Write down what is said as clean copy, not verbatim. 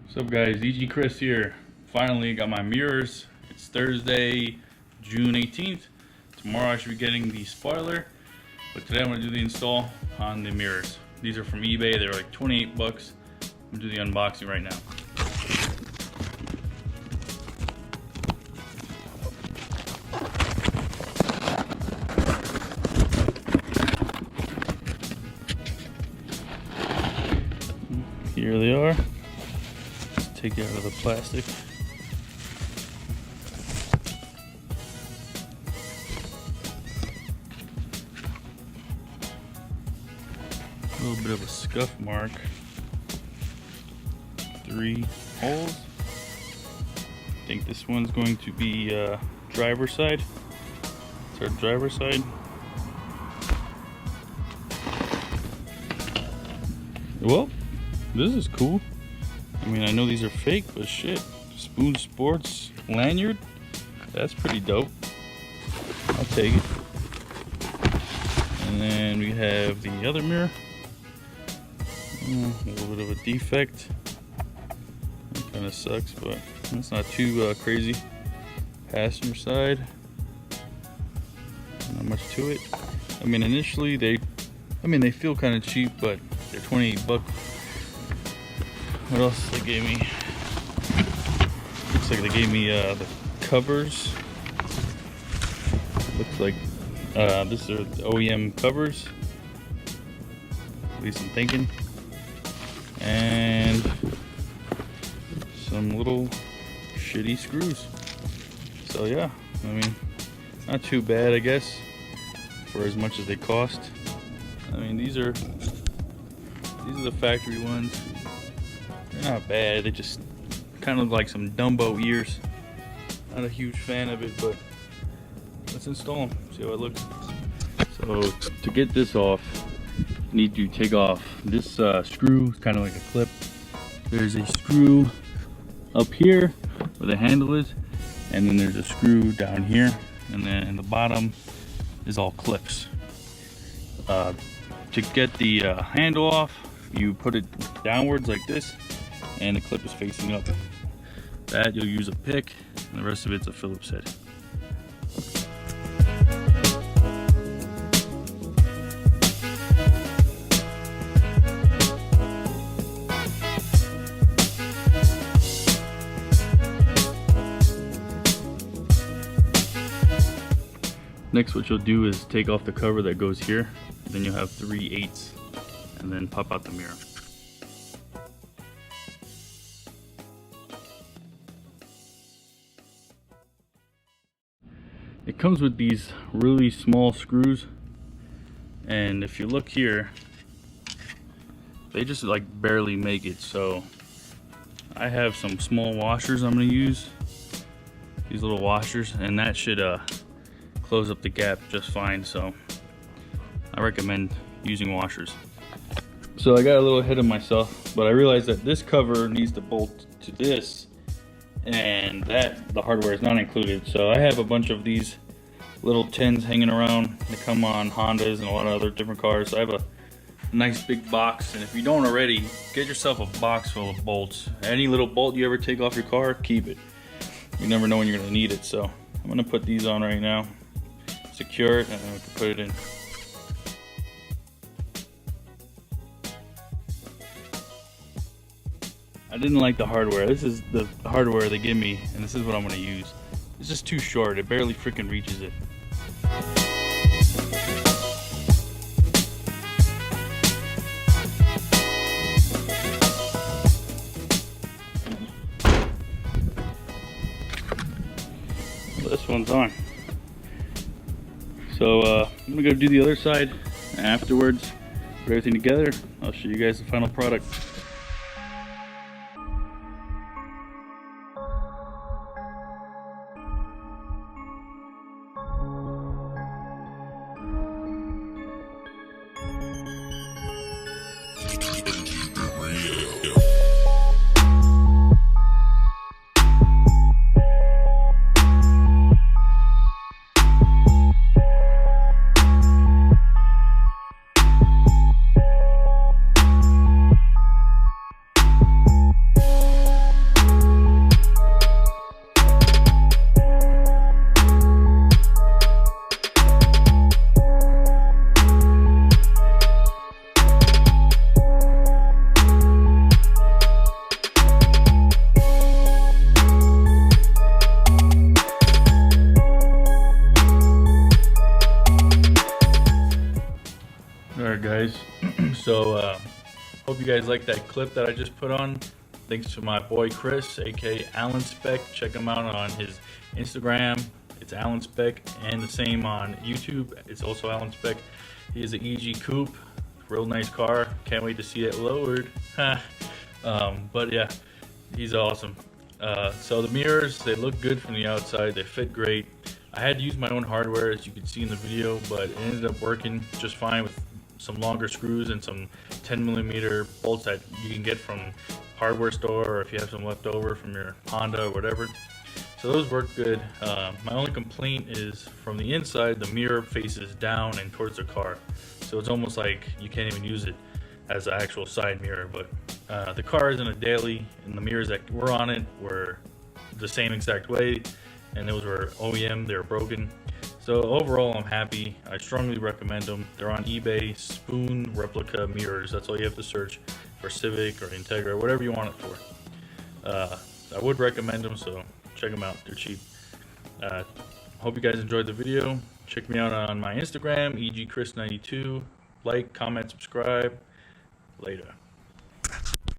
What's up guys, EG Chris here. Finally got my mirrors. It's Thursday, June 18th. Tomorrow I should be getting the spoiler, but today I'm going to do the install on the mirrors. These are from eBay, they're like 28 bucks. I'm going to do the unboxing right now. Here they are. Take it out of the plastic. A little bit of a scuff mark. 3 holes. I think this one's going to be driver's side. It's our driver's side. Well, this is cool. I mean, I know these are fake, but shit. Spoon Sports lanyard. That's pretty dope. I'll take it. And then we have the other mirror. A little bit of a defect. That kind of sucks, but it's not too crazy. Passenger side. Not much to it. I mean, initially they feel kind of cheap, but they're 28 bucks. What else they gave me? Looks like they gave me the covers. Looks like these are the OEM covers. At least I'm thinking. And some little shitty screws. So yeah, I mean, not too bad, I guess, for as much as they cost. I mean, these are the factory ones. They're not bad, they just kind of look like some Dumbo ears. Not a huge fan of it, but let's install them, see how it looks. So to get this off, you need to take off this screw, kind of like a clip. There's a screw up here where the handle is, and then there's a screw down here, and then the bottom is all clips. To get the handle off, you put it downwards like this, and the clip is facing up. That you'll use a pick, and the rest of it's a Phillips head. Next, what you'll do is take off the cover that goes here, then you'll have 3/8, and then pop out the mirror. It comes with these really small screws, and if you look here, they just like barely make it. So I have some small washers I'm going to use, these little washers, and that should close up the gap just fine. So I recommend using washers. So I got a little ahead of myself, but I realized that this cover needs to bolt to this, and that the hardware is not included. So I have a bunch of these little tins hanging around. They come on Hondas and a lot of other different cars. So I have a nice big box, and if you don't already, get yourself a box full of bolts. Any little bolt you ever take off your car, keep it. You never know when you're going to need it. So I'm going to put these on right now, secure it, and then we can put it in. I didn't like the hardware. This is the hardware they give me, and this is what I'm going to use. It's just too short. It barely freaking reaches it. Well, this one's on. So I'm going to go do the other side, and afterwards, put everything together. I'll show you guys the final product. Hope you guys like that clip that I just put on. Thanks to my boy Chris, aka Alan Speck. Check him out on his Instagram. It's Alan Speck, and the same on YouTube. It's also Alan Speck. He is an EG Coupe, real nice car. Can't wait to see it lowered. But yeah, he's awesome. So the mirrors, they look good from the outside. They fit great. I had to use my own hardware, as you can see in the video, but it ended up working just fine with some longer screws and some 10mm bolts that you can get from hardware store, or if you have some left over from your Honda or whatever. So those work good. My only complaint is from the inside, the mirror faces down and towards the car. So it's almost like you can't even use it as an actual side mirror. But the car is in a daily, and the mirrors that were on it were the same exact way, and those were OEM, they were broken. So overall, I'm happy. I strongly recommend them. They're on eBay, Spoon replica mirrors. That's all you have to search for, Civic or Integra, whatever you want it for. I would recommend them, so check them out. They're cheap. Hope you guys enjoyed the video. Check me out on my Instagram, egchris92. Like, comment, subscribe. Later.